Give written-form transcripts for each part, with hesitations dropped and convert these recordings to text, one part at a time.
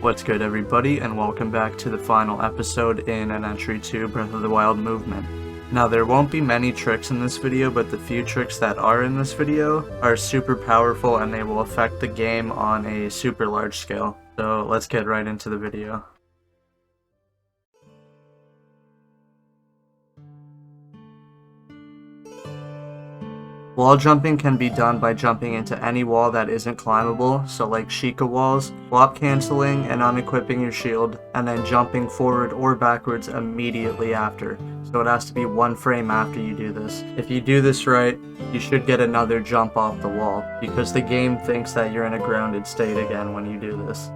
What's good, everybody, and welcome back to the final episode in an entry to Breath of the Wild movement. Now, there won't be many tricks in this video, but the few tricks that are in this video are super powerful and they will affect the game on a super large scale. So let's get right into the video. Wall jumping can be done by jumping into any wall that isn't climbable, so like Sheikah walls, flop cancelling and unequipping your shield, and then jumping forward or backwards immediately after. So it has to be one frame after you do this. If you do this right, you should get another jump off the wall, because the game thinks that you're in a grounded state again when you do this.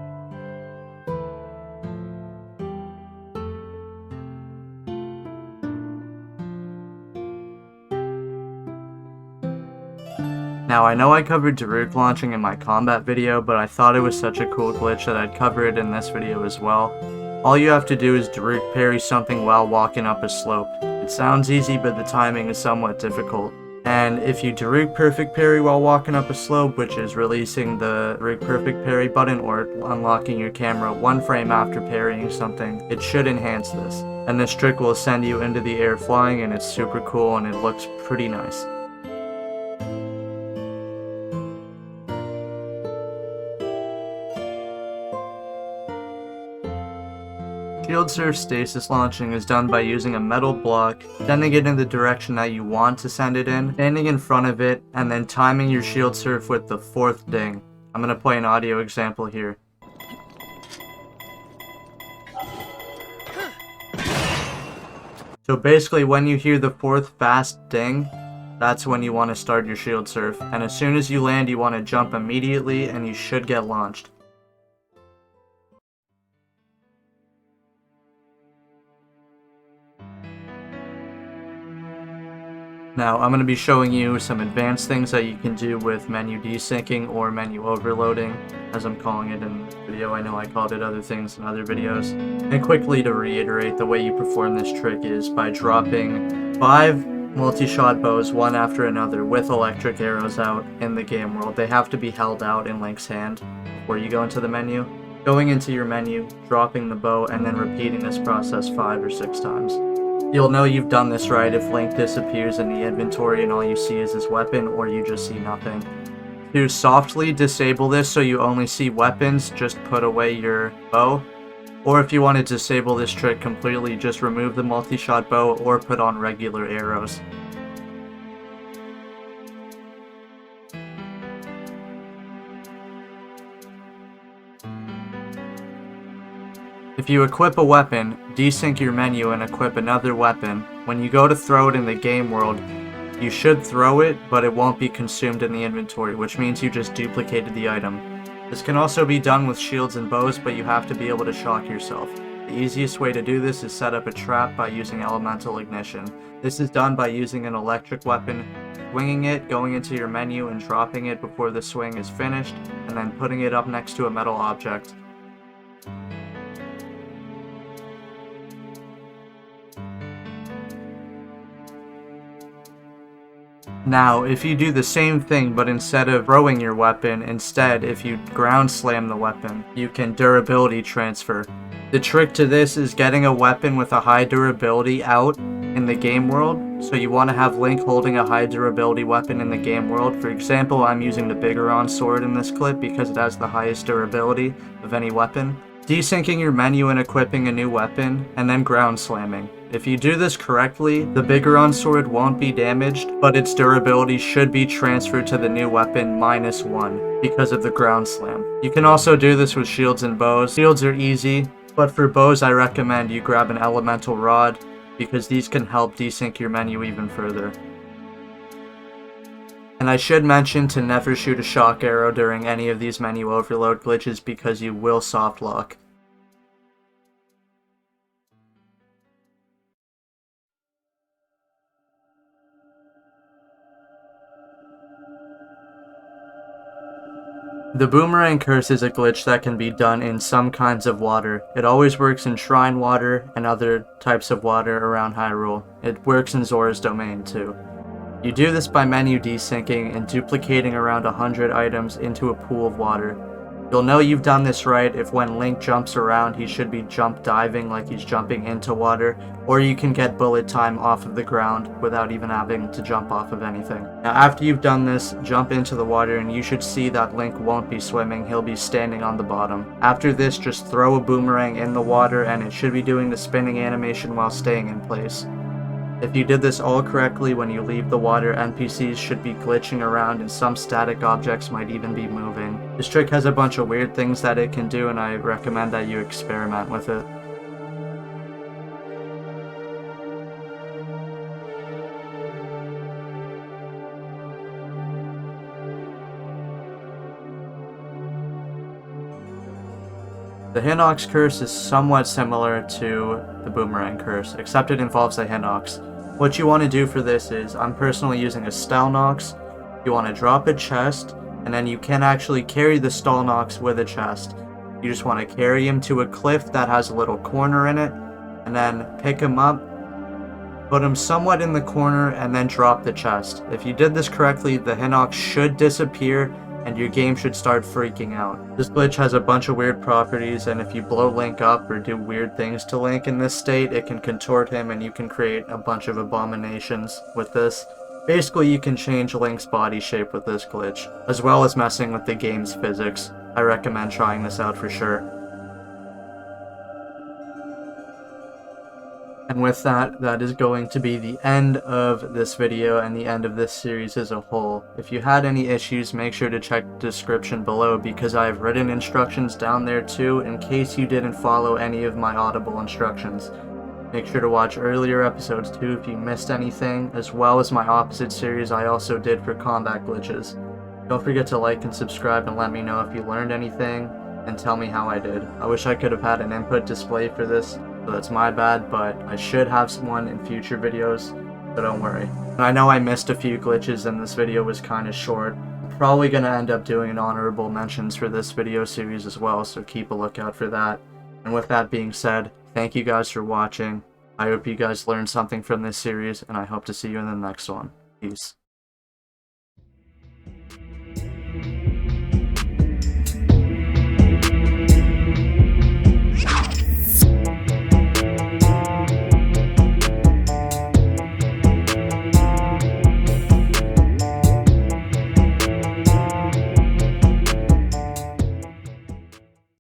Now, I know I covered Daruk Launching in my combat video, but I thought it was such a cool glitch that I'd cover it in this video as well. All you have to do is Daruk parry something while walking up a slope. It sounds easy, but the timing is somewhat difficult. And if you Daruk perfect parry while walking up a slope, which is releasing the Daruk perfect parry button or unlocking your camera one frame after parrying something, it should enhance this. And this trick will send you into the air flying, and it's super cool and it looks pretty nice. Shield Surf Stasis launching is done by using a metal block, sending it in the direction that you want to send it in, standing in front of it, and then timing your Shield Surf with the fourth ding. I'm going to play an audio example here. So basically when you hear the fourth fast ding, that's when you want to start your Shield Surf, and as soon as you land you want to jump immediately and you should get launched. Now, I'm going to be showing you some advanced things that you can do with menu desyncing or menu overloading, as I'm calling it in this video. I know I called it other things in other videos. And quickly to reiterate, the way you perform this trick is by dropping 5 multi-shot bows one after another with electric arrows out in the game world. They have to be held out in Link's hand before you go into the menu. Going into your menu, dropping the bow, and then repeating this process 5 or 6 times. You'll know you've done this right if Link disappears in the inventory and all you see is his weapon, or you just see nothing. To softly disable this so you only see weapons, just put away your bow. Or if you want to disable this trick completely, just remove the multi-shot bow or put on regular arrows. If you equip a weapon, desync your menu and equip another weapon. When you go to throw it in the game world, you should throw it, but it won't be consumed in the inventory, which means you just duplicated the item. This can also be done with shields and bows, but you have to be able to shock yourself. The easiest way to do this is set up a trap by using elemental ignition. This is done by using an electric weapon, swinging it, going into your menu and dropping it before the swing is finished, and then putting it up next to a metal object. Now, if you do the same thing, but instead of throwing your weapon, if you ground slam the weapon, you can durability transfer. The trick to this is getting a weapon with a high durability out in the game world. So you want to have Link holding a high durability weapon in the game world. For example, I'm using the Boomerang sword in this clip because it has the highest durability of any weapon. Desyncing your menu and equipping a new weapon, and then ground slamming. If you do this correctly, the Boomerang sword won't be damaged, but its durability should be transferred to the new weapon -1 because of the ground slam. You can also do this with shields and bows. Shields are easy, but for bows I recommend you grab an elemental rod because these can help desync your menu even further. And I should mention to never shoot a shock arrow during any of these menu overload glitches because you will soft lock. The Boomerang Curse is a glitch that can be done in some kinds of water. It always works in Shrine water and other types of water around Hyrule. It works in Zora's Domain too. You do this by menu desyncing and duplicating around 100 items into a pool of water. You'll know you've done this right if when Link jumps around, he should be jump diving like he's jumping into water, or you can get bullet time off of the ground without even having to jump off of anything. Now after you've done this, jump into the water and you should see that Link won't be swimming, he'll be standing on the bottom. After this, just throw a boomerang in the water and it should be doing the spinning animation while staying in place. If you did this all correctly, when you leave the water, NPCs should be glitching around and some static objects might even be moving. This trick has a bunch of weird things that it can do and I recommend that you experiment with it. The Hinox Curse is somewhat similar to the Boomerang Curse, except it involves a Hinox. What you want to do for this is, I'm personally using a Stalnox. You want to drop a chest, and then you can actually carry the Stalnox with a chest. You just want to carry him to a cliff that has a little corner in it, and then pick him up, put him somewhat in the corner, and then drop the chest. If you did this correctly, the Hinox should disappear, and your game should start freaking out. This glitch has a bunch of weird properties, and if you blow Link up or do weird things to Link in this state, it can contort him and you can create a bunch of abominations with this. Basically, you can change Link's body shape with this glitch, as well as messing with the game's physics. I recommend trying this out for sure. And with that, that is going to be the end of this video and the end of this series as a whole. If you had any issues, make sure to check the description below because I have written instructions down there too in case you didn't follow any of my audible instructions. Make sure to watch earlier episodes too if you missed anything, as well as my opposite series I also did for combat glitches. Don't forget to like and subscribe and let me know if you learned anything, and tell me how I did. I wish I could have had an input display for this, so that's my bad, but I should have one in future videos, so don't worry. And I know I missed a few glitches and this video was kind of short. I'm probably going to end up doing an honorable mentions for this video series as well, so keep a lookout for that. And with that being said, thank you guys for watching. I hope you guys learned something from this series, and I hope to see you in the next one. Peace.